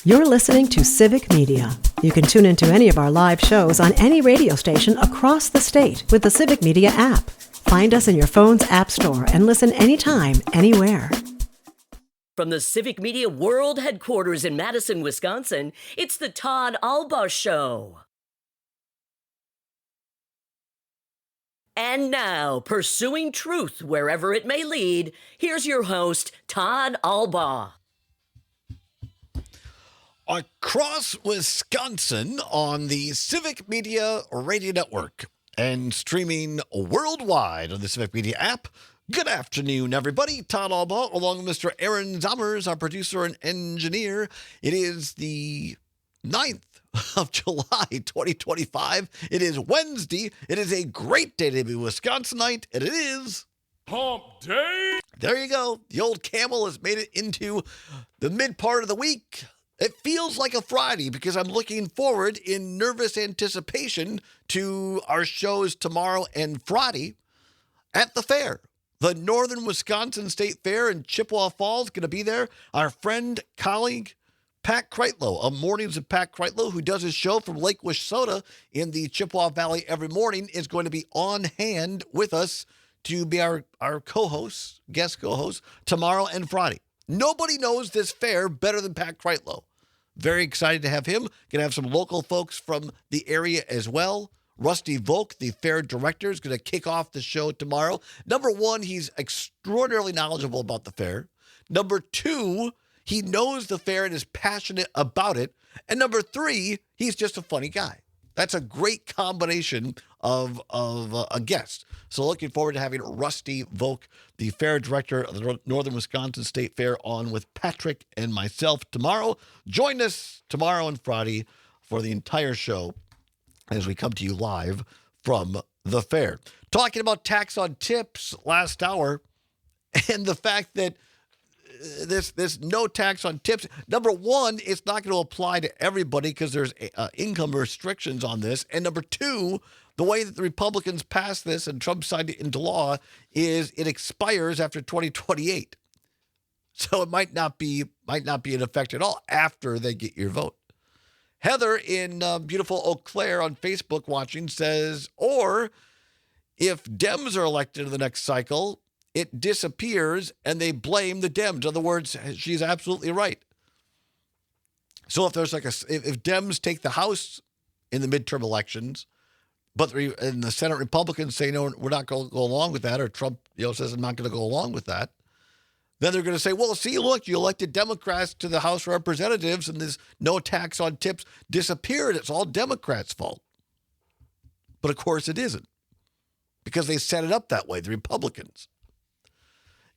You're listening to Civic Media. You can tune into any of our live shows on any radio station across the state with the Civic Media app. Find us in your phone's app store and listen anytime, anywhere. From the Civic Media World Headquarters in Madison, Wisconsin, it's the Todd Alba Show. And now, pursuing truth wherever it may lead, here's your host, Todd Alba. Across Wisconsin on the Civic Media Radio Network and streaming worldwide on the Civic Media app. Good afternoon, everybody. Todd Alba, along with Mr. Aaron Zommers, our producer and engineer. It is the 9th of July, 2025. It is Wednesday. It is a great day to be Wisconsinite, and it is Hump Day. There you go. The old camel has made it into the mid part of the week. It feels like a Friday because I'm looking forward in nervous anticipation to our shows tomorrow and Friday at the fair. The Northern Wisconsin State Fair in Chippewa Falls going to be there. Our friend, colleague, Pat Kreitlow of Mornings with Pat Kreitlow, who does his show from Lake Wissota in the Chippewa Valley every morning, is going to be on hand with us to be our co-host, guest co-host, tomorrow and Friday. Nobody knows this fair better than Pat Kreitlow. Very excited to have him. Going to have some local folks from the area as well. Rusty Volk, the fair director, is going to kick off the show tomorrow. Number one, he's extraordinarily knowledgeable about the fair. Number two, he knows the fair and is passionate about it. And number three, he's just a funny guy. That's a great combination of a guest. So looking forward to having Rusty Volk, the fair director of the Northern Wisconsin State Fair, on with Patrick and myself tomorrow. Join us tomorrow and Friday for the entire show as we come to you live from the fair. Talking about tax on tips last hour and the fact that this no tax on tips. Number one, it's not going to apply to everybody because there's income restrictions on this. And number two, the way that the Republicans passed this and Trump signed it into law is it expires after 2028. So it might not be in effect at all after they get your vote. Heather in beautiful Eau Claire on Facebook watching says, or if Dems are elected in the next cycle, it disappears and they blame the Dems. In other words, she's absolutely right. So if there's if Dems take the House in the midterm elections, but and the Senate Republicans say, no, we're not going to go along with that, or Trump says, I'm not going to go along with that, then they're going to say, well, see, look, you elected Democrats to the House of Representatives and this no tax on tips disappeared. It's all Democrats' fault. But of course it isn't, because they set it up that way, the Republicans.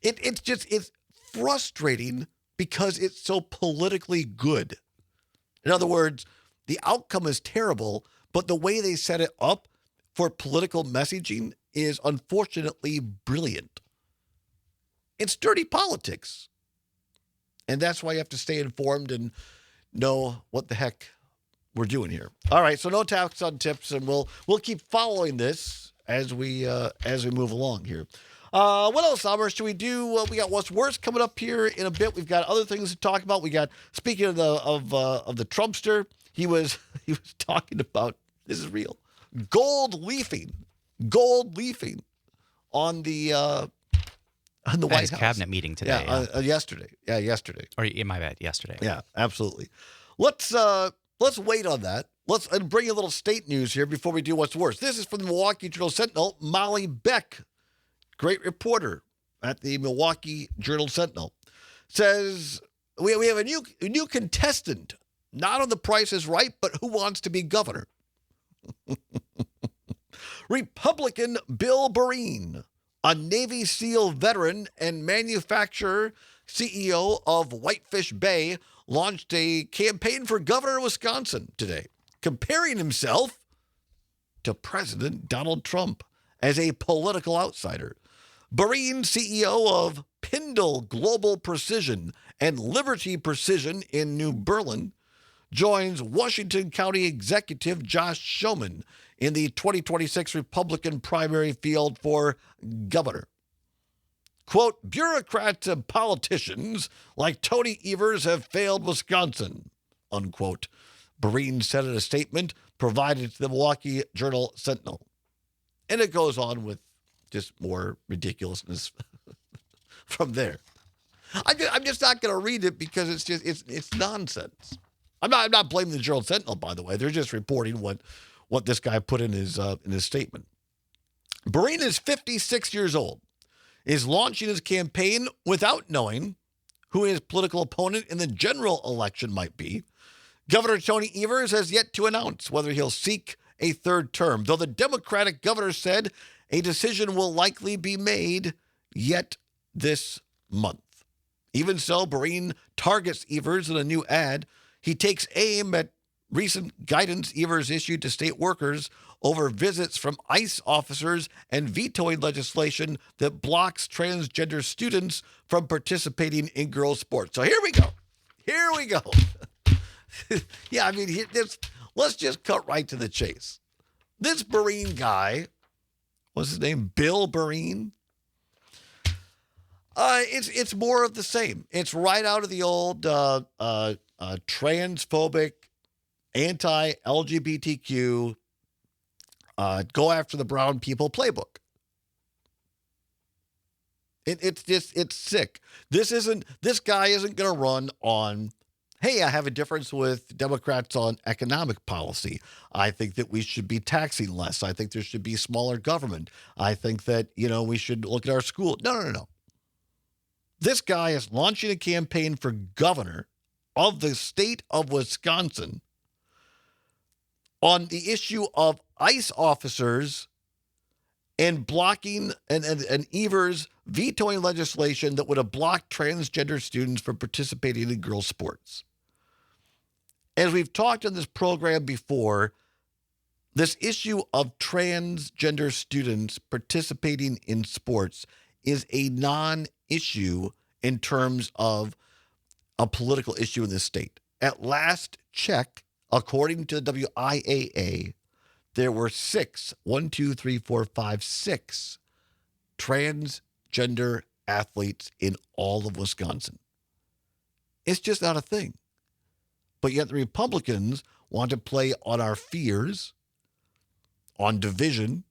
It's frustrating because it's so politically good. In other words, the outcome is terrible, but the way they set it up for political messaging is unfortunately brilliant. It's dirty politics. And that's why you have to stay informed and know what the heck we're doing here. All right, so no tax on tips, and we'll keep following this as we move along here. What else, Summer, should we do? We got What's Worse coming up here in a bit. We've got other things to talk about. We got, speaking of the Trumpster, he was talking about, this is real, gold leafing on the White House cabinet meeting today. Yesterday. Yeah, yesterday. Or my bad, yesterday. Yeah, absolutely. Let's wait on that. Let's bring a little state news here before we do What's Worse. This is from the Milwaukee Journal-Sentinel. Molly Beck, great reporter at the Milwaukee Journal-Sentinel, says we have a new contestant, not on The Price is Right, but Who Wants to Be Governor? Republican Bill Barine, a Navy SEAL veteran and manufacturer, CEO of Whitefish Bay, launched a campaign for governor of Wisconsin today, comparing himself to President Donald Trump as a political outsider. Barine, CEO of Pindle Global Precision and Liberty Precision in New Berlin, joins Washington County Executive Josh Schoeman in the 2026 Republican primary field for governor. Quote, bureaucrats and politicians like Tony Evers have failed Wisconsin. unquote. Breen said in a statement provided to the Milwaukee Journal Sentinel. And it goes on with just more ridiculousness from there. I'm just not going to read it because it's nonsense. I'm not blaming the Journal Sentinel, by the way. They're just reporting what this guy put in his statement. Breen is 56 years old, is launching his campaign without knowing who his political opponent in the general election might be. Governor Tony Evers has yet to announce whether he'll seek a third term, though the Democratic governor said a decision will likely be made yet this month. Even so, Breen targets Evers in a new ad. He takes aim at recent guidance Evers issued to state workers over visits from ICE officers and vetoing legislation that blocks transgender students from participating in girls' sports. So here we go. Yeah, I mean, let's just cut right to the chase. This Breen guy, what's his name? Bill Breen. It's more of the same. It's right out of the old transphobic, anti-LGBTQ, go after the brown people playbook. It's sick. This guy isn't going to run on, hey, I have a difference with Democrats on economic policy. I think that we should be taxing less. I think there should be smaller government. I think that, we should look at our school. No. This guy is launching a campaign for governor of the state of Wisconsin on the issue of ICE officers and blocking and Evers vetoing legislation that would have blocked transgender students from participating in girls' sports. As we've talked on this program before, this issue of transgender students participating in sports is a non-issue in terms of a political issue in this state. At last check, according to the WIAA, there were 6 transgender athletes in all of Wisconsin. It's just not a thing. But yet the Republicans want to play on our fears, on division,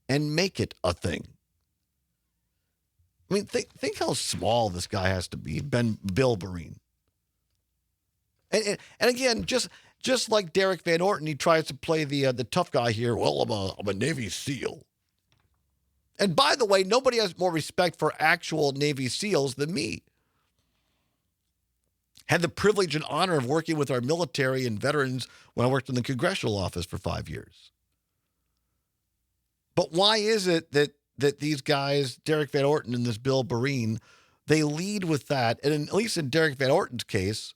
and make it a thing. I mean, think how small this guy has to be, Bill Breen. And again, just like Derek Van Orton, he tries to play the tough guy here. Well, I'm a Navy SEAL. And by the way, nobody has more respect for actual Navy SEALs than me. Had the privilege and honor of working with our military and veterans when I worked in the congressional office for 5 years. But why is it that these guys, Derek Van Orton and this Bill Breen, they lead with that? And at least in Derek Van Orton's case,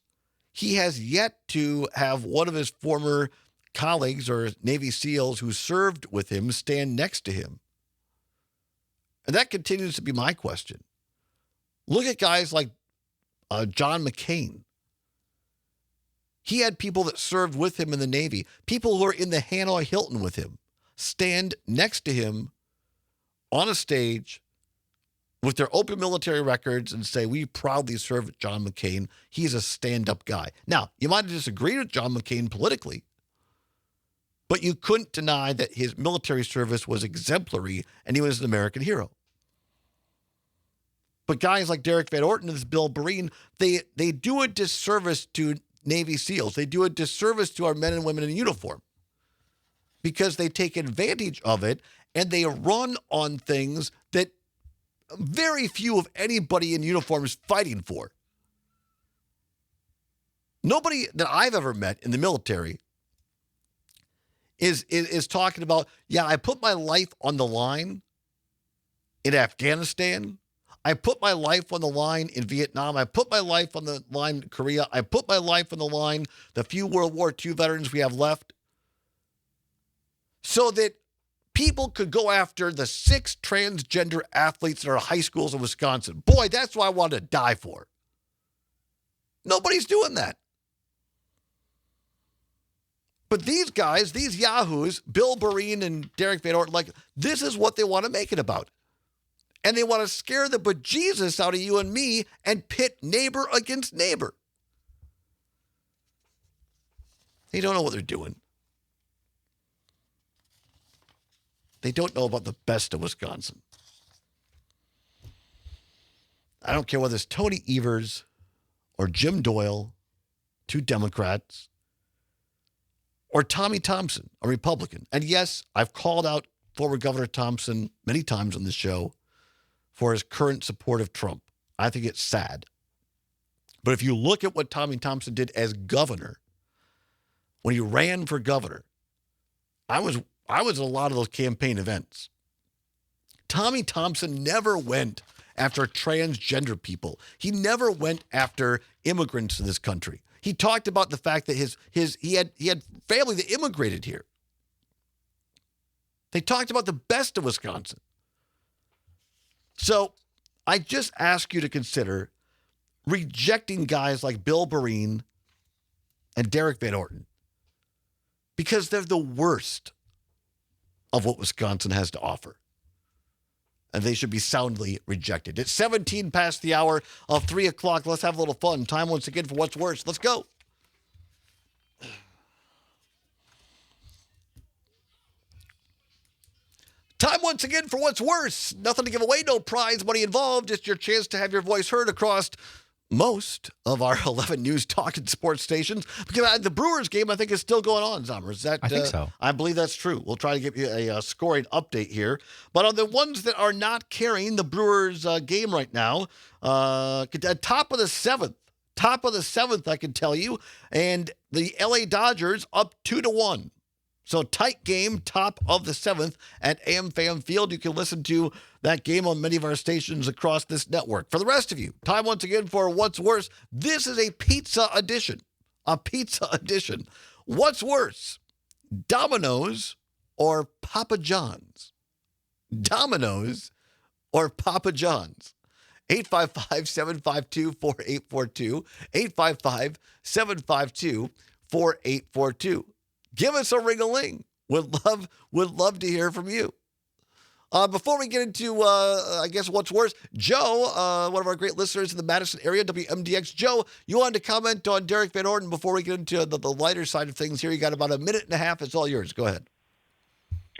he has yet to have one of his former colleagues or Navy SEALs who served with him stand next to him. And that continues to be my question. Look at guys like John McCain. He had people that served with him in the Navy, people who are in the Hanoi Hilton with him, stand next to him on a stage with their open military records and say, we proudly serve John McCain. He's a stand-up guy. Now, you might have disagreed with John McCain politically, but you couldn't deny that his military service was exemplary and he was an American hero. But guys like Derek Van Orton and this Bill Breen, they do a disservice to Navy SEALs. They do a disservice to our men and women in uniform because they take advantage of it and they run on things that very few of anybody in uniform is fighting for. Nobody that I've ever met in the military is talking about, yeah, I put my life on the line in Afghanistan. I put my life on the line in Vietnam. I put my life on the line in Korea. I put my life on the line, the few World War II veterans we have left, so that people could go after the 6 transgender athletes in our high schools in Wisconsin. Boy, that's what I wanted to die for. Nobody's doing that. But these guys, these yahoos, Bill Breen and Derek Van Orton, like, this is what they want to make it about. And they want to scare the bejesus out of you and me and pit neighbor against neighbor. They don't know what they're doing. They don't know about the best of Wisconsin. I don't care whether it's Tony Evers or Jim Doyle, two Democrats, or Tommy Thompson, a Republican. And yes, I've called out former Governor Thompson many times on this show for his current support of Trump. I think it's sad. But if you look at what Tommy Thompson did as governor, when he ran for governor, I was at a lot of those campaign events. Tommy Thompson never went after transgender people. He never went after immigrants to this country. He talked about the fact that he had family that immigrated here. They talked about the best of Wisconsin. So I just ask you to consider rejecting guys like Bill Barine and Derek Van Orton because they're the worst of what Wisconsin has to offer. And they should be soundly rejected. It's 17 past the hour of 3 o'clock. Let's have a little fun. Time once again for What's Worse. Let's go. Time once again for What's Worse. Nothing to give away, no prize money involved. Just your chance to have your voice heard across most of our 11 news talk and sports stations. Because the Brewers game, I think, is still going on, Zomer. Is that? I think so. I believe that's true. We'll try to give you a scoring update here. But on the ones that are not carrying the Brewers game right now, top of the seventh, I can tell you. And the LA Dodgers up 2-1. So tight game, top of the seventh at AmFam Field. You can listen to that game on many of our stations across this network. For the rest of you, time once again for What's Worse. This is a pizza edition. What's worse, Domino's or Papa John's? Domino's or Papa John's? 855-752-4842. 855-752-4842. Give us a ring-a-ling. Would love to hear from you. Before we get into, I guess, What's Worse, Joe, one of our great listeners in the Madison area, WMDX. Joe, you wanted to comment on Derek Van Orton before we get into the lighter side of things here. You got about a minute and a half. It's all yours. Go ahead.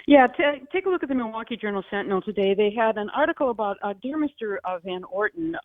Yeah, take a look at the Milwaukee Journal-Sentinel today. They had an article about dear Mr. Van Orton,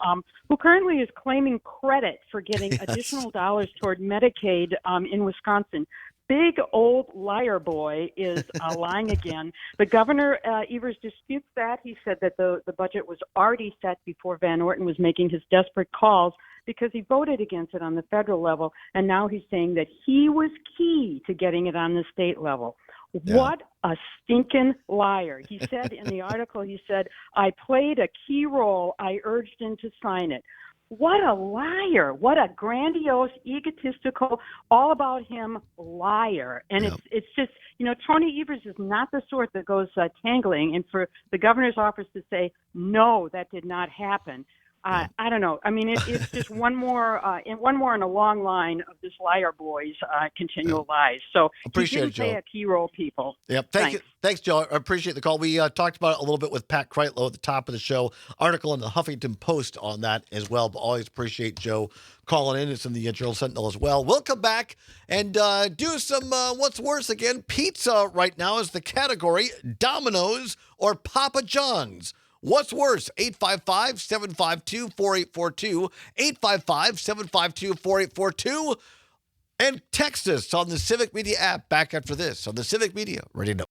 who currently is claiming credit for getting additional dollars toward Medicaid in Wisconsin. Big old liar boy is lying again. The governor, Evers, disputes that. He said that the budget was already set before Van Orton was making his desperate calls because he voted against it on the federal level, and now he's saying that he was key to getting it on the state level. Yeah. What a stinking liar. He said in the article, he said, I played a key role. I urged him to sign it. What a liar. What a grandiose, egotistical, all about him liar. And it's just, Tony Evers is not the sort that goes tangling. And for the governor's office to say, no, that did not happen. I don't know. I mean, it's just one more in a long line of this liar boy's continual lies. So appreciate he didn't play a key role, people. Yep. Thanks, Joe. I appreciate the call. We talked about it a little bit with Pat Kreitlow at the top of the show. Article in the Huffington Post on that as well. But always appreciate Joe calling in. It's in the Journal-Sentinel as well. We'll come back and do some What's Worse again. Pizza right now is the category. Domino's or Papa John's. What's worse? 855-752-4842. 855-752-4842. And text us on the Civic Media app. Back after this on the Civic Media Radio Network.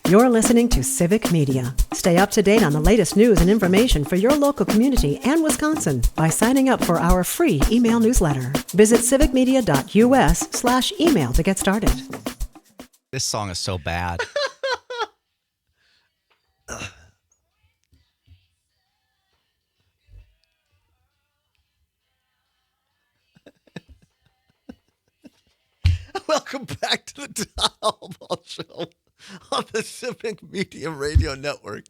You're listening to Civic Media. Stay up to date on the latest news and information for your local community and Wisconsin by signing up for our free email newsletter. Visit civicmedia.us/email to get started. This song is so bad. Welcome back to the Todd Albaugh Show on the Civic Media Radio Network.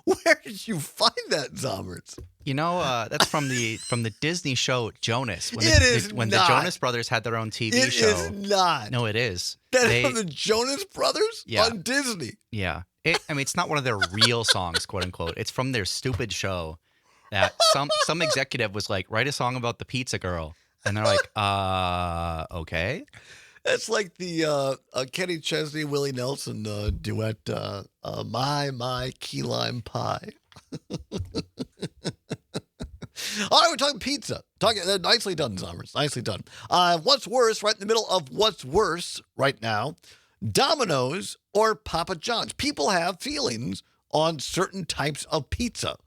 Where did you find that, Zommers? That's from the Disney show Jonas. When the Jonas Brothers had their own TV show. It is not. No, it is. That's from the Jonas Brothers? Yeah. On Disney. Yeah. It's not one of their real songs, quote unquote. It's from their stupid show that some executive was like, write a song about the pizza girl. And they're like, okay. That's like the Kenny Chesney, Willie Nelson duet, My Key Lime Pie. All right, we're talking pizza. Nicely done, Zommers. Nicely done. What's worse, right in the middle of what's worse right now, Domino's or Papa John's. People have feelings on certain types of pizza.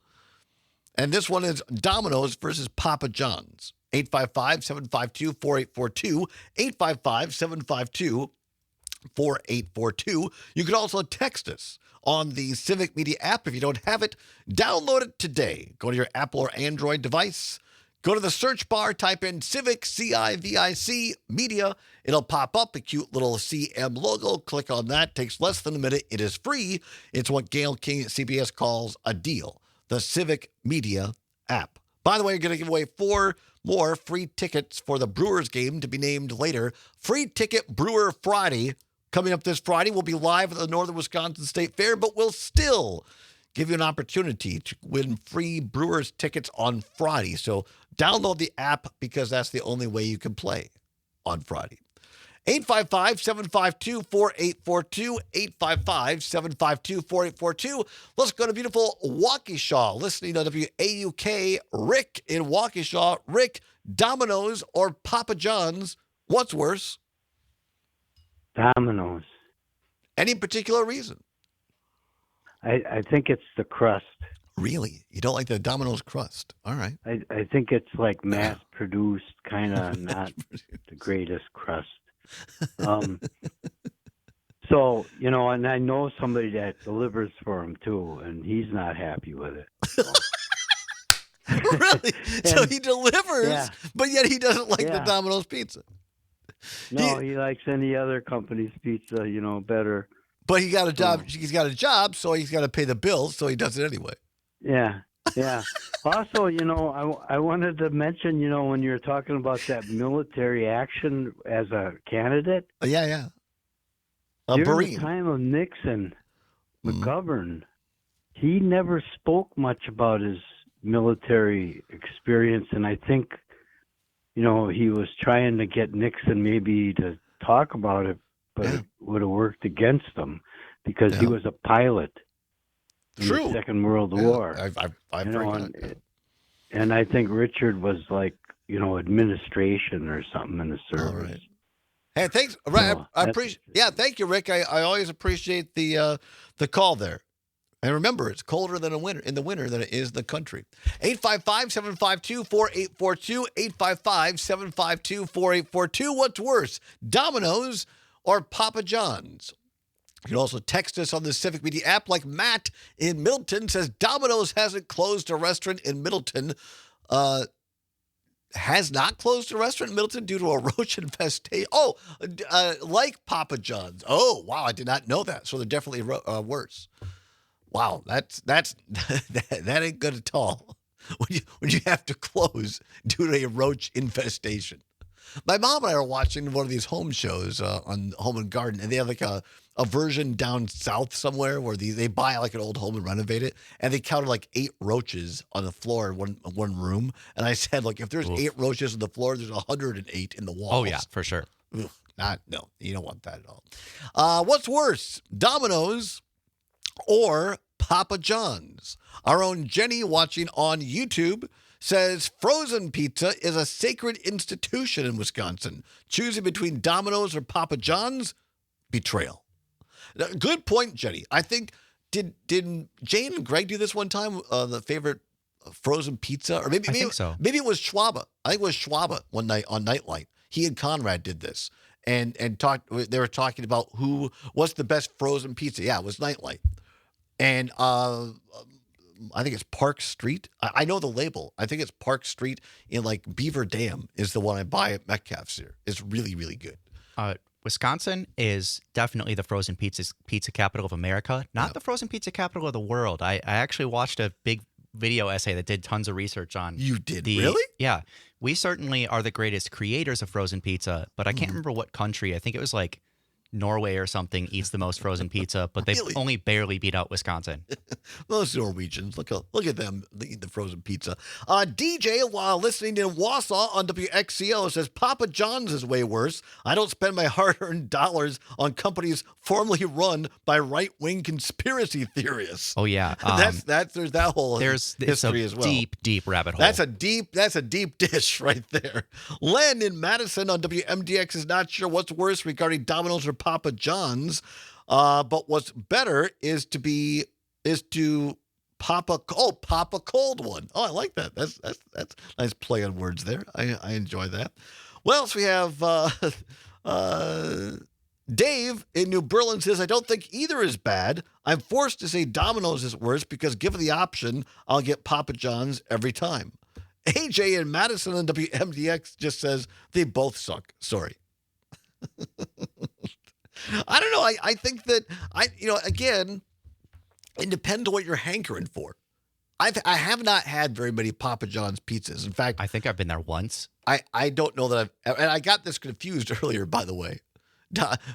And this one is Domino's versus Papa John's. 855-752-4842. 855-752-4842. You can also text us on the Civic Media app. If you don't have it, download it today. Go to your Apple or Android device. Go to the search bar, type in Civic, C-I-V-I-C, Media. It'll pop up, a cute little CM logo. Click on that. Takes less than a minute. It is free. It's what Gail King at CBS calls a deal. The Civic Media app. By the way, you're going to give away 4 more free tickets for the Brewers game to be named later. Free ticket Brewer Friday. Coming up this Friday, we'll be live at the Northern Wisconsin State Fair, but we'll still give you an opportunity to win free Brewers tickets on Friday. So download the app because that's the only way you can play on Friday. 855-752-4842, 855-752-4842. Let's go to beautiful Waukesha, listening to WAUK. Rick in Waukesha. Rick, Domino's or Papa John's, what's worse? Domino's. Any particular reason? I think it's the crust. Really? You don't like the Domino's crust? All right. I think it's like mass-produced, kind of not the greatest crust. So, and I know somebody that delivers for him, too, and he's not happy with it. So. Really? So he delivers, but yet he doesn't like the Domino's pizza. No, he likes any other company's pizza, better. But he got a job. He's got a job, so he's got to pay the bills, so he does it anyway. Yeah. Also, I wanted to mention, when you're talking about that military action as a candidate. Yeah. During the time of Nixon, McGovern, he never spoke much about his military experience, and I think, he was trying to get Nixon maybe to talk about it, but it would have worked against him because he was a pilot in the Second World War. I've heard and I think Richard was like, administration or something in the service. All right. Hey, thanks. Right, I appreciate. Yeah, thank you, Rick. I always appreciate the call there. And remember, it's colder in the winter than it is in the country. 855-752-4842, 855-752-4842. What's worse, Domino's or Papa John's? You can also text us on the Civic Media app, like Matt in Middleton says Domino's hasn't closed a restaurant in Middleton. Has not closed a restaurant in Middleton due to a roach infestation. Oh, like Papa John's. Oh, wow, I did not know that. So they're definitely worse. Wow, that ain't good at all. When you have to close due to a roach infestation. My mom and I are watching one of these home shows on Home and Garden, and they have like a version down south somewhere where they buy like an old home and renovate it, and they counted like 8 roaches on the floor in one room. And I said, like, if there's 8 roaches on the floor, there's 108 in the walls. Oh yeah, for sure. No, you don't want that at all. What's worse, Domino's or Papa John's? Our own Jenny, watching on YouTube, says frozen pizza is a sacred institution in Wisconsin. Choosing between Domino's or Papa John's, betrayal. Good point, Jenny. I think, did Jane and Greg do this one time, the favorite frozen pizza? Or maybe so. Maybe it was Schwaba. I think it was Schwaba one night on Nightlight. He and Conrad did this. And they were talking about what's the best frozen pizza. Yeah, it was Nightlight. And I think it's Park Street. I know the label. I think it's Park Street in like Beaver Dam is the one I buy at Metcalf's here. It's really, really good. Wisconsin is definitely the frozen pizza capital of America, not the frozen pizza capital of the world. I actually watched a big video essay that did tons of research on. You did? Really? Yeah. We certainly are the greatest creators of frozen pizza, but I can't remember what country. I think it was like Norway or something eats the most frozen pizza, but they've Really? only barely beat out Wisconsin. Those Norwegians, look at them eating the frozen pizza. DJ, while listening in Wausau on WXCO, says Papa John's is way worse. I don't spend my hard-earned dollars on companies formerly run by right-wing conspiracy theorists. Oh yeah, there's that whole history as well. Deep rabbit hole. That's a deep dish right there. Len in Madison on WMDX is not sure what's worse regarding Domino's or Papa John's, but what's better is to pop a cold one. Oh, I like that. That's nice play on words there. I enjoy that. What else we have? Dave in New Berlin says, I don't think either is bad. I'm forced to say Domino's is worse because given the option, I'll get Papa John's every time. AJ in Madison on WMDX just says they both suck. Sorry. I don't know. I think that again, it depends on what you're hankering for. I have not had very many Papa John's pizzas. In fact, I think I've been there once. I don't know that and I got this confused earlier, by the way.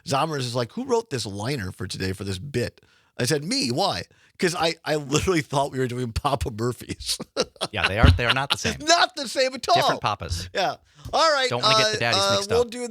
Zommers is like, who wrote this liner for today for this bit? I said, me. Why? Because I literally thought we were doing Papa Murphy's. Yeah, they are not the same. Not the same at all. Different Papas. Yeah. All right. Don't want to get the daddies mixed up. We'll do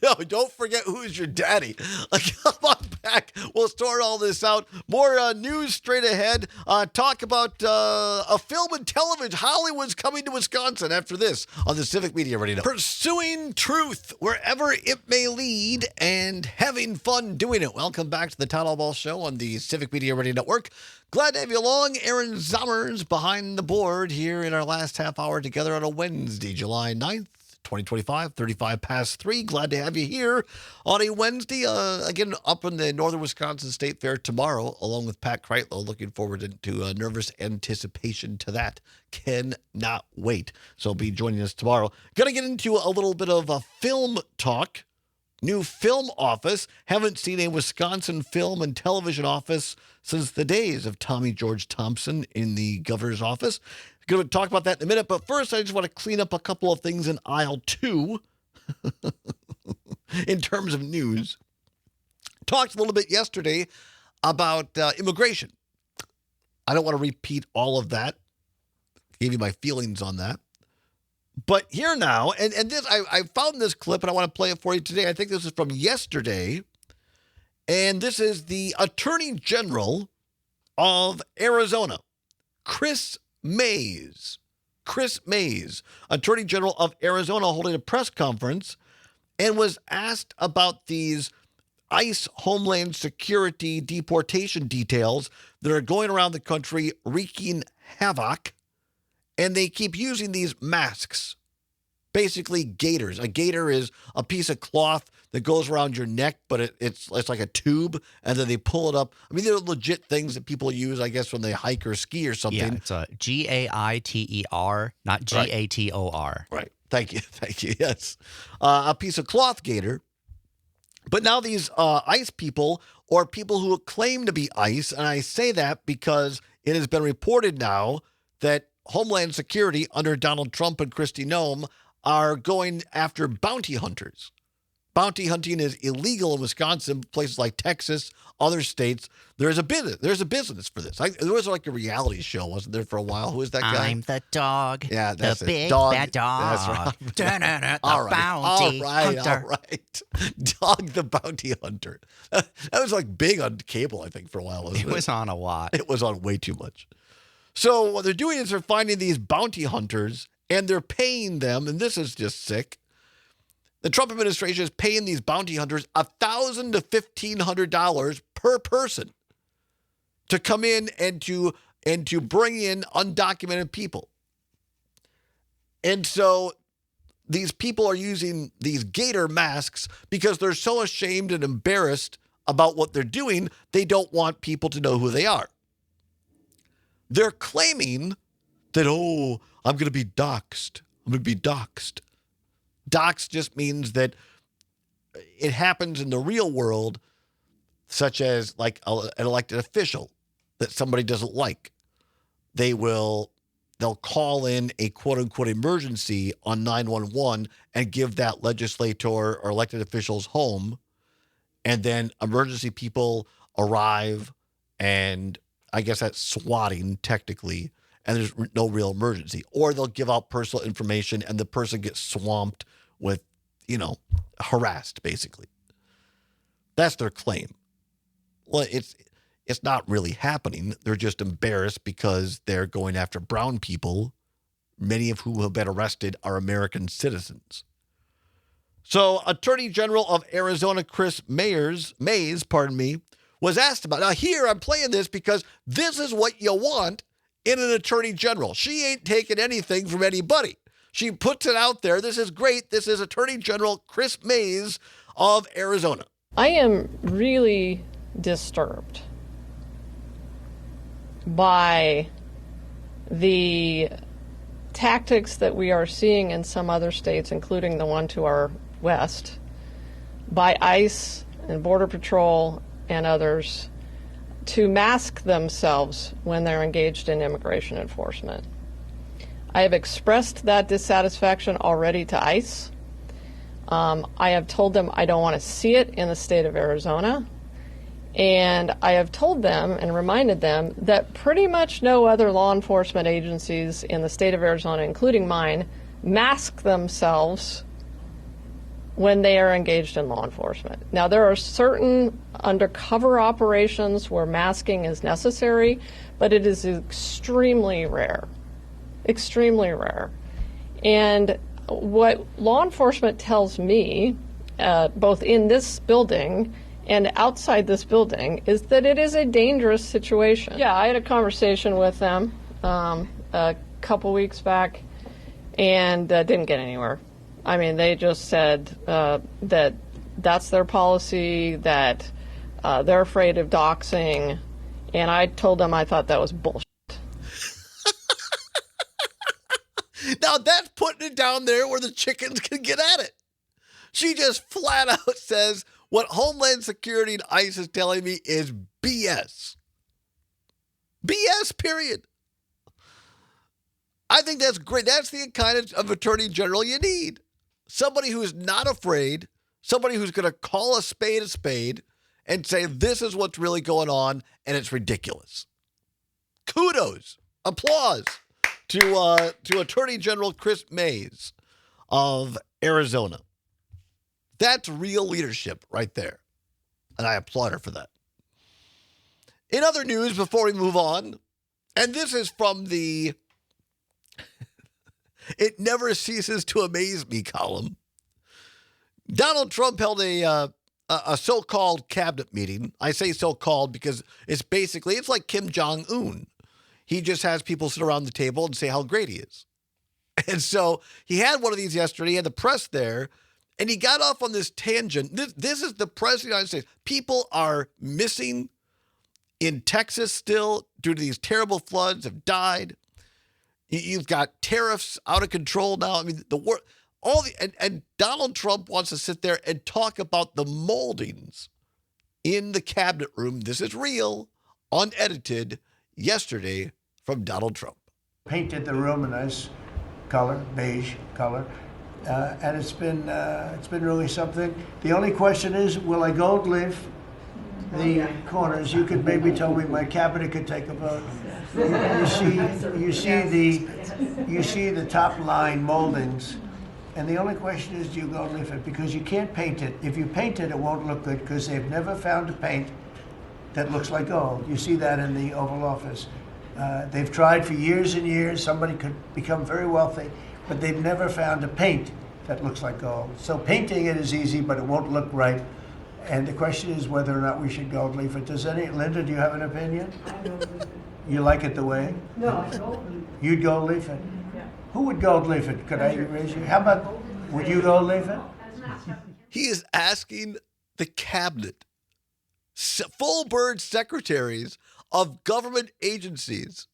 no, don't forget who's your daddy. Come on back. We'll sort all this out. More news straight ahead. Talk about a film and television. Hollywood's coming to Wisconsin after this on the Civic Media Radio. Pursuing truth wherever it may lead and having fun doing it. Welcome back to the Todd All Ball Show on the Civic Media Radio Network. Glad to have you along. Aaron Zommers behind the board here in our last half hour together on a Wednesday, July 9th. 2025, 35 past 3. Glad to have you here on a Wednesday. Again, up in the Northern Wisconsin State Fair tomorrow, along with Pat Kreitlow. Looking forward to nervous anticipation to that. Cannot wait. So be joining us tomorrow. Going to get into a little bit of a film talk. New film office. Haven't seen a Wisconsin film and television office since the days of Tommy George Thompson in the governor's office. Going to talk about that in a minute, but first I just want to clean up a couple of things in aisle 2 in terms of news. Talked a little bit yesterday about immigration. I don't want to repeat all of that. Gave you my feelings on that. But here now, and this I found this clip and I want to play it for you today. I think this is from yesterday. And this is the Attorney General of Arizona, Chris Mays, Attorney General of Arizona, holding a press conference and was asked about these ICE Homeland Security deportation details that are going around the country wreaking havoc, and they keep using these masks, basically gaiters. A gaiter is a piece of cloth that goes around your neck, but it's like a tube, and then they pull it up. I mean, they're legit things that people use, I guess, when they hike or ski or something. Yeah, it's a Gaiter, not Gator. Right. Thank you. Yes. A piece of cloth gaiter. But now these ICE people, or people who claim to be ICE, and I say that because it has been reported now that Homeland Security under Donald Trump and Kristi Noem are going after bounty hunters. Bounty hunting is illegal in Wisconsin, places like Texas, other states. There's a business for this. There was like a reality show, wasn't there, for a while? Who is that guy? I'm the dog. Yeah, that's the big dog. bad dog. That's right. The bounty hunter. All right. Dog the bounty hunter. That was like big on cable, I think, for a while, wasn't it? It was on a lot. It was on way too much. So what they're doing is they're finding these bounty hunters, and they're paying them, and this is just sick. The Trump administration is paying these bounty hunters $1,000 to $1,500 per person to come in and to bring in undocumented people. And so these people are using these gaiter masks because they're so ashamed and embarrassed about what they're doing, they don't want people to know who they are. They're claiming that, I'm going to be doxxed. Dox just means that it happens in the real world, such as like an elected official that somebody doesn't like. They'll call in a quote unquote emergency on 911 and give that legislator or elected official's home and then emergency people arrive, and I guess that's swatting technically, and there's no real emergency. Or they'll give out personal information and the person gets swamped with, harassed, basically. That's their claim. Well, it's not really happening. They're just embarrassed because they're going after brown people, many of whom have been arrested are American citizens. So Attorney General of Arizona Chris Mays, was asked about. Now here I'm playing this because this is what you want in an attorney general. She ain't taking anything from anybody. She puts it out there. This is great. This is Attorney General Chris Mays of Arizona. I am really disturbed by the tactics that we are seeing in some other states, including the one to our west, by ICE and Border Patrol and others to mask themselves when they're engaged in immigration enforcement. I have expressed that dissatisfaction already to ICE. I have told them I don't want to see it in the state of Arizona. And I have told them and reminded them that pretty much no other law enforcement agencies in the state of Arizona, including mine, mask themselves when they are engaged in law enforcement. Now, there are certain undercover operations where masking is necessary, but it is extremely rare. Extremely rare. And what law enforcement tells me, both in this building and outside this building, is that it is a dangerous situation. Yeah, I had a conversation with them a couple weeks back and didn't get anywhere. I mean, they just said that that's their policy, that they're afraid of doxing, and I told them I thought that was bullshit. Now that's putting it down there where the chickens can get at it. She just flat out says what Homeland Security and ICE is telling me is BS. BS, period. I think that's great. That's the kind of attorney general you need. Somebody who is not afraid, somebody who's going to call a spade and say, this is what's really going on, and it's ridiculous. Kudos, applause to Attorney General Chris Mays of Arizona. That's real leadership right there, and I applaud her for that. In other news, before we move on, and this is from the It Never Ceases to Amaze Me column, Donald Trump held a so-called cabinet meeting. I say so-called because it's like Kim Jong-un. He just has people sit around the table and say how great he is. And so he had one of these yesterday. He had the press there, and he got off on this tangent. This is the president of the United States. People are missing in Texas still due to these terrible floods, have died. You've got tariffs out of control now. I mean, and Donald Trump wants to sit there and talk about the moldings in the cabinet room. This is real, unedited, yesterday from Donald Trump. Painted the room a nice color, beige color, and it's been really something. The only question is, will I gold leaf the corners? You could maybe tell me my cabinet could take a vote. You see the top line moldings, and the only question is, do you gold leaf it? Because you can't paint it. If you paint it, it won't look good because they've never found a paint that looks like gold. You see that in the Oval Office. They've tried for years and years. Somebody could become very wealthy, but they've never found a paint that looks like gold. So painting it is easy, but it won't look right. And the question is whether or not we should gold leaf it. Linda, do you have an opinion? I gold leaf it. You like it the way? No, I gold leaf it. You'd gold leaf it? Yeah. Who would gold leaf it? Could I raise you? How about, would you gold leaf it? He is asking the cabinet, full bird secretaries of government agencies,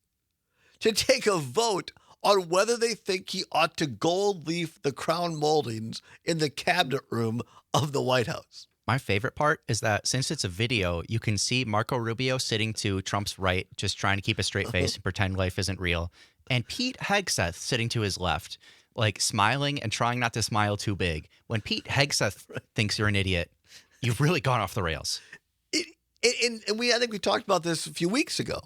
to take a vote on whether they think he ought to gold leaf the crown moldings in the cabinet room of the White House. My favorite part is that since it's a video, you can see Marco Rubio sitting to Trump's right, just trying to keep a straight face and pretend life isn't real. And Pete Hegseth sitting to his left, like smiling and trying not to smile too big. When Pete Hegseth thinks you're an idiot, You've really gone off the rails. And I think we talked about this a few weeks ago,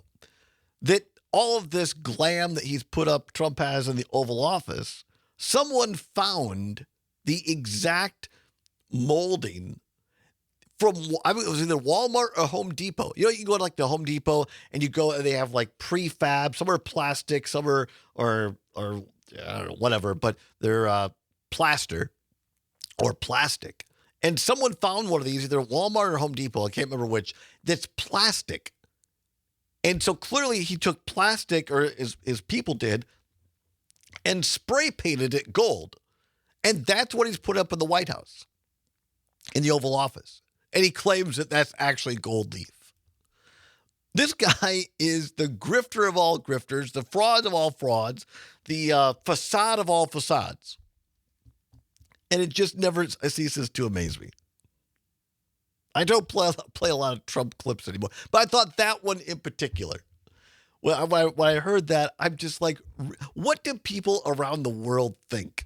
that all of this glam that he's put up, Trump has in the Oval Office, someone found the exact molding from, I mean, it was either Walmart or Home Depot. You know, you go to like the Home Depot and you go and they have like prefab, some are plastic, some are, or I don't know, whatever, but they're plaster or plastic. And someone found one of these, either Walmart or Home Depot, I can't remember which, that's plastic. And so clearly he took plastic, or his people did, and spray painted it gold. And that's what he's put up in the White House, in the Oval Office. And he claims that that's actually gold leaf. This guy is the grifter of all grifters, the fraud of all frauds, the facade of all facades. And it just never ceases to amaze me. I don't play a lot of Trump clips anymore, but I thought that one in particular. When I heard that, I'm just like, what do people around the world think?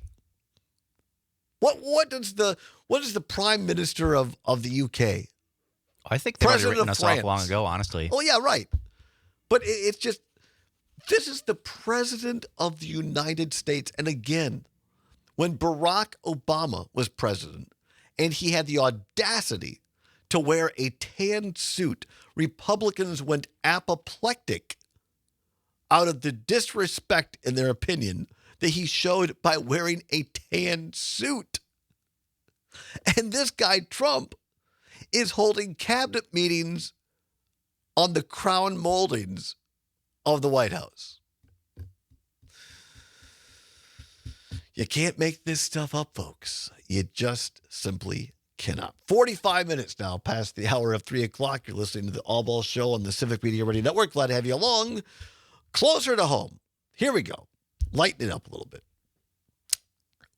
What does the Prime Minister of the UK? I think they've already written us France off long ago, honestly. Oh, yeah, right. But it's just, this is the President of the United States. And again, when Barack Obama was president and he had the audacity to wear a tan suit, Republicans went apoplectic out of the disrespect, in their opinion, that he showed by wearing a tan suit. And this guy, Trump, is holding cabinet meetings on the crown moldings of the White House. You can't make this stuff up, folks. You just simply cannot. 45 minutes now past the hour of 3 o'clock. You're listening to the All Ball Show on the Civic Media Radio Network. Glad to have you along. Closer to home. Here we go. Lighten it up a little bit.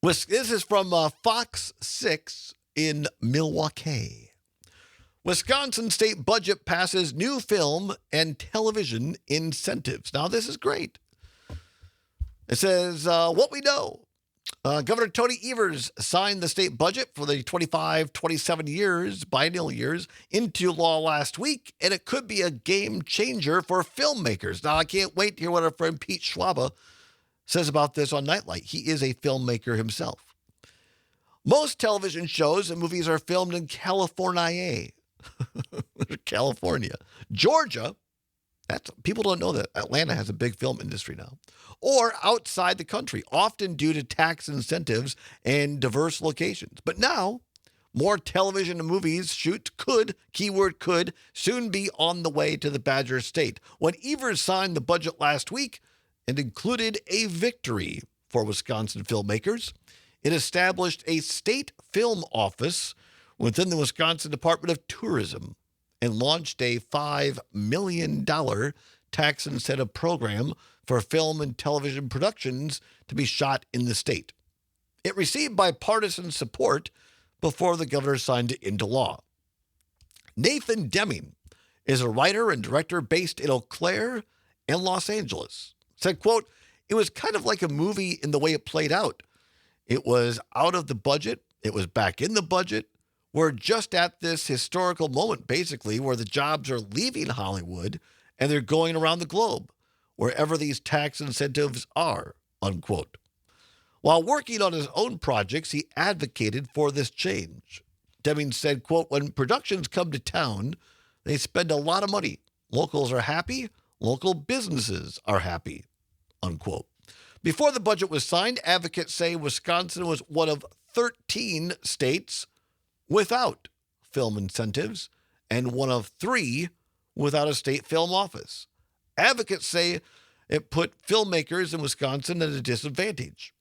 This is from Fox 6 in Milwaukee. Wisconsin state budget passes new film and television incentives. Now, this is great. It says, what we know. Governor Tony Evers signed the state budget for the 25-27 years, biennial years, into law last week, and it could be a game changer for filmmakers. Now, I can't wait to hear what our friend Pete Schwaba says about this on Nightlight. He is a filmmaker himself. Most television shows and movies are filmed in California. California. Georgia, people don't know that Atlanta has a big film industry now. Or outside the country, often due to tax incentives and diverse locations. But now, more television and movies keyword could, soon be on the way to the Badger State. When Evers signed the budget last week, it included a victory for Wisconsin filmmakers. It established a state film office within the Wisconsin Department of Tourism and launched a $5 million tax incentive program for film and television productions to be shot in the state. It received bipartisan support before the governor signed it into law. Nathan Deming is a writer and director based in Eau Claire and Los Angeles. Said, quote, "It was kind of like a movie in the way it played out. It was out of the budget. It was back in the budget. We're just at this historical moment, basically, where the jobs are leaving Hollywood and they're going around the globe, wherever these tax incentives are," unquote. While working on his own projects, he advocated for this change. Deming said, quote, "When productions come to town, they spend a lot of money. Locals are happy. Local businesses are happy," unquote. Before the budget was signed, advocates say Wisconsin was one of 13 states without film incentives and one of 3 without a state film office. Advocates say it put filmmakers in Wisconsin at a disadvantage.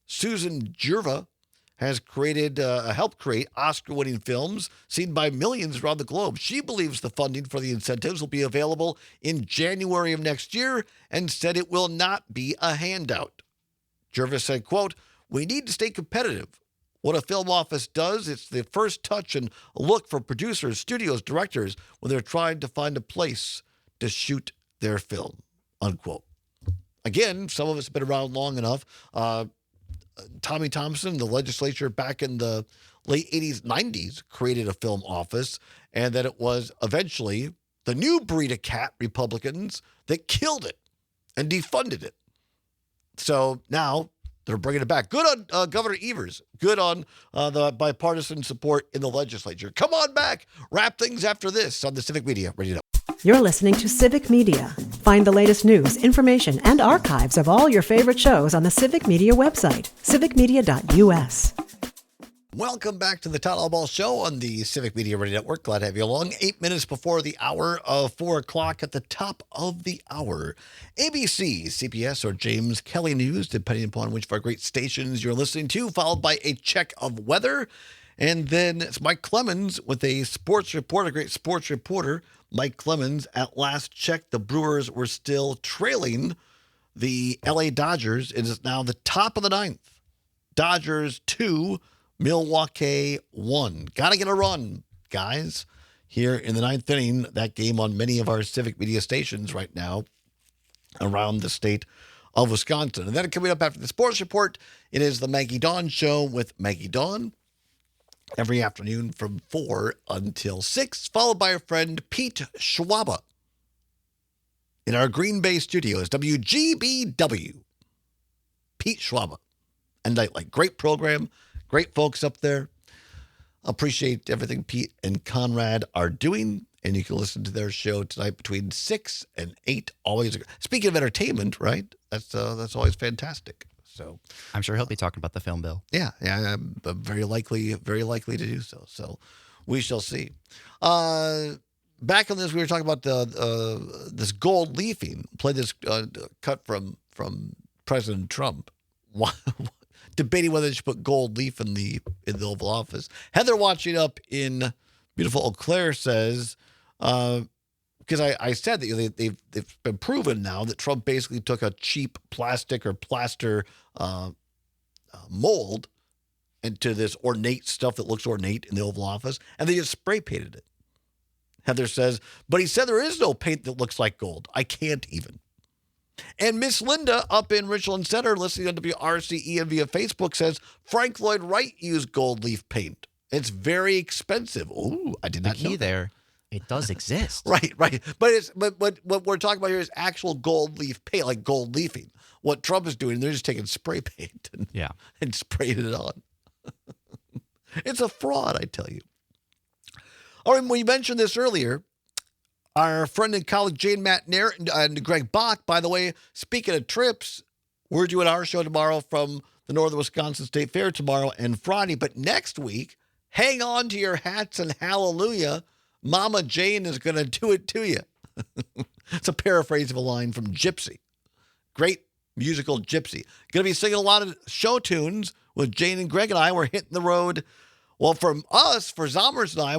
Susan Jerva has helped create Oscar-winning films seen by millions around the globe. She believes the funding for the incentives will be available in January of next year and said it will not be a handout. Jerva said, quote, "We need to stay competitive. What a film office does, it's the first touch and look for producers, studios, directors when they're trying to find a place to shoot their film," unquote. Again, some of us have been around long enough. Tommy Thompson, the legislature back in the late 80s, 90s created a film office, and that it was eventually the new breed of cat Republicans that killed it and defunded it. So now they're bringing it back. Good on Governor Evers. Good on the bipartisan support in the legislature. Come on back. Wrap things after this on the Civic Media. Ready to You're listening to Civic Media. Find the latest news, information, and archives of all your favorite shows on the Civic Media website, civicmedia.us. Welcome back to the Todd Allball Show on the Civic Media Radio Network. Glad to have you along. 8 minutes before the hour of 4 o'clock at the top of the hour. ABC, CBS, or James Kelly News, depending upon which of our great stations you're listening to, followed by a check of weather. And then it's Mike Clemens with a sports report, a great sports reporter. Mike Clemens, at last check, the Brewers were still trailing the LA Dodgers. It is now the top of the ninth. Dodgers 2, Milwaukee 1. Got to get a run, guys, here in the ninth inning. That game on many of our Civic Media stations right now around the state of Wisconsin. And then coming up after the sports report, it is the Maggie Dawn Show with Maggie Dawn every afternoon from 4 until 6, followed by our friend Pete Schwaba in our Green Bay studios, WGBW. Pete Schwaba and Nightlight. Great program. Great folks up there. Appreciate everything Pete and Conrad are doing. And you can listen to their show tonight between 6 and 8. Always. Speaking of entertainment, right? That's always fantastic. So I'm sure he'll be talking about the film bill. Yeah, very likely to do so. So we shall see. Back on this, we were talking about this gold leafing. Play this cut from President Trump. Debating whether they should put gold leaf in the Oval Office. Heather watching up in beautiful Eau Claire says, because I said that they've been proven now that Trump basically took a cheap plastic or plaster mold into this ornate stuff that looks ornate in the Oval Office, and they just spray painted it. Heather says, but he said there is no paint that looks like gold. I can't even. And Miss Linda up in Richland Center, listening on WRCE and via Facebook, says Frank Lloyd Wright used gold leaf paint. It's very expensive. Ooh, I did not know. The key there, it does exist. Right. But what we're talking about here is actual gold leaf paint, like gold leafing. What Trump is doing, they're just taking spray paint and spraying it on. It's a fraud, I tell you. All right, we mentioned this earlier. Our friend and colleague Jane Mattner and Greg Bach, by the way, speaking of trips, we're doing our show tomorrow from the Northern Wisconsin State Fair tomorrow and Friday. But next week, hang on to your hats and hallelujah. Mama Jane is going to do it to you. It's a paraphrase of a line from Gypsy. Great musical Gypsy. Going to be singing a lot of show tunes with Jane and Greg and I. We're hitting the road. Well, from us, for Zommers and I,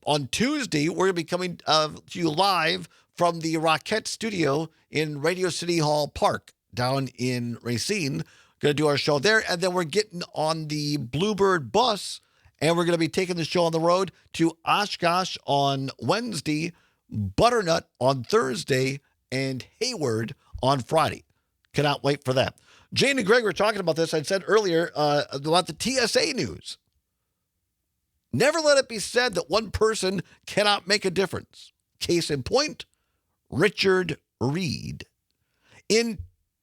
on Tuesday, we're going to be coming to you live from the Rockette studio in Radio City Hall Park down in Racine. Going to do our show there. And then we're getting on the Bluebird bus, and we're going to be taking the show on the road to Oshkosh on Wednesday, Butternut on Thursday, and Hayward on Friday. Cannot wait for that. Jane and Greg were talking about this. I said earlier about the TSA news. Never let it be said that one person cannot make a difference. Case in point, Richard Reed. In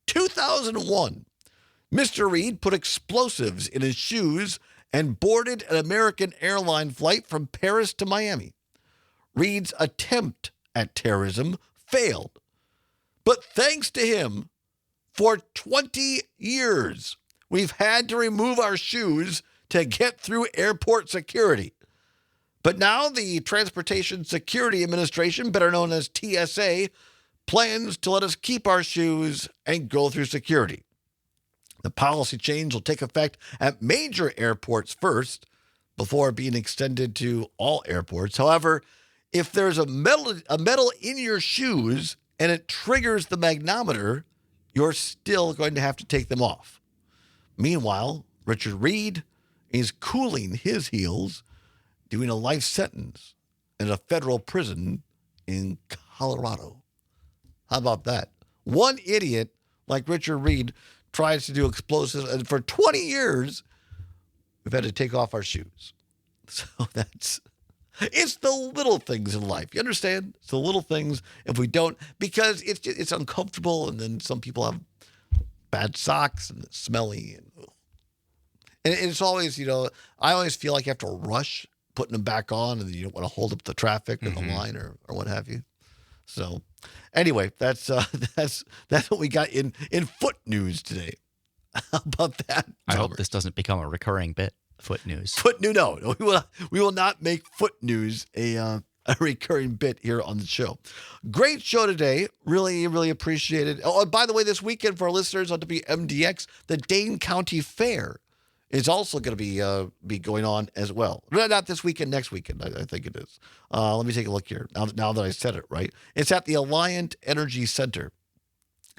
2001, Mr. Reed put explosives in his shoes and boarded an American airline flight from Paris to Miami. Reed's attempt at terrorism failed. But thanks to him, for 20 years, we've had to remove our shoes to get through airport security. But now the Transportation Security Administration, better known as TSA, plans to let us keep our shoes and go through security. The policy change will take effect at major airports first, before being extended to all airports. However, if there's a metal in your shoes and it triggers the magnometer, you're still going to have to take them off. Meanwhile, Richard Reed is cooling his heels, doing a life sentence in a federal prison in Colorado. How about that? One idiot like Richard Reed tries to do explosives, and for 20 years, we've had to take off our shoes. So it's the little things in life. You understand? It's the little things. If we don't, because it's uncomfortable, and then some people have bad socks and it's smelly, and it's always, I always feel like you have to rush putting them back on, and you don't want to hold up the traffic or the line or what have you. So anyway, that's what we got in foot news today. How about that? I hope this doesn't become a recurring bit. Foot news. Foot news. No, we will not make foot news a recurring bit here on the show. Great show today. Really, really appreciate it. Oh, and by the way, this weekend for our listeners on WMDX, the Dane County Fair is also going to be going on as well. Not this weekend, next weekend, I think it is. Let me take a look here. Now that I said it right, it's at the Alliant Energy Center.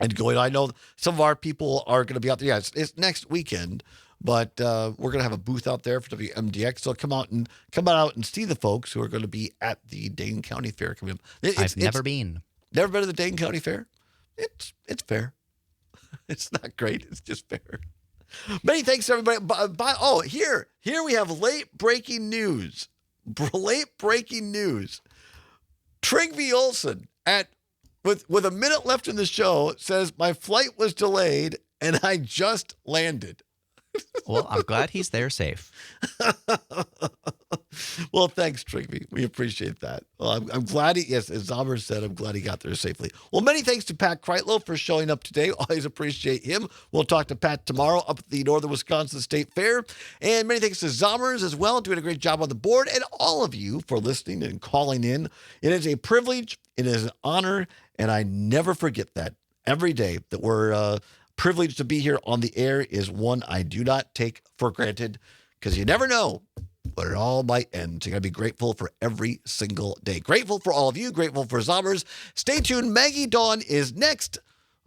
And I know some of our people are going to be out there. Yeah, it's next weekend. But we're going to have a booth out there for WMDX. So come out and see the folks who are going to be at the Dane County Fair coming up. I've never been. Never been to the Dane County Fair? It's fair. It's not great. It's just fair. Many thanks, everybody. Here we have late breaking news. Late breaking news. Trygve Olsen with a minute left in the show says my flight was delayed and I just landed. Well, I'm glad he's there safe. Well, thanks, Trygve. We appreciate that. Well, I'm glad as Zomer said, I'm glad he got there safely. Well, many thanks to Pat Kreitlow for showing up today. Always appreciate him. We'll talk to Pat tomorrow up at the Northern Wisconsin State Fair. And many thanks to Zomers as well, doing a great job on the board, and all of you for listening and calling in. It is a privilege. It is an honor, and I never forget that. Every day that we're privileged to be here on the air is one I do not take for granted, because you never know but it all might end. So you got to be grateful for every single day. Grateful for all of you. Grateful for Zombers. Stay tuned. Maggie Dawn is next.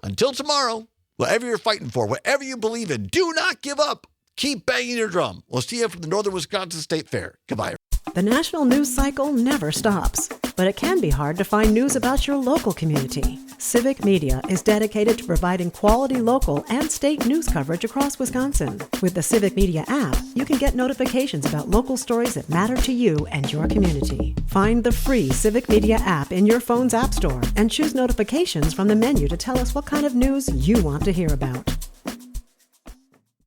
Until tomorrow, whatever you're fighting for, whatever you believe in, do not give up. Keep banging your drum. We'll see you from the Northern Wisconsin State Fair. Goodbye. The national news cycle never stops, but it can be hard to find news about your local community. Civic Media is dedicated to providing quality local and state news coverage across Wisconsin. With the Civic Media app, you can get notifications about local stories that matter to you and your community. Find the free Civic Media app in your phone's app store and choose notifications from the menu to tell us what kind of news you want to hear about.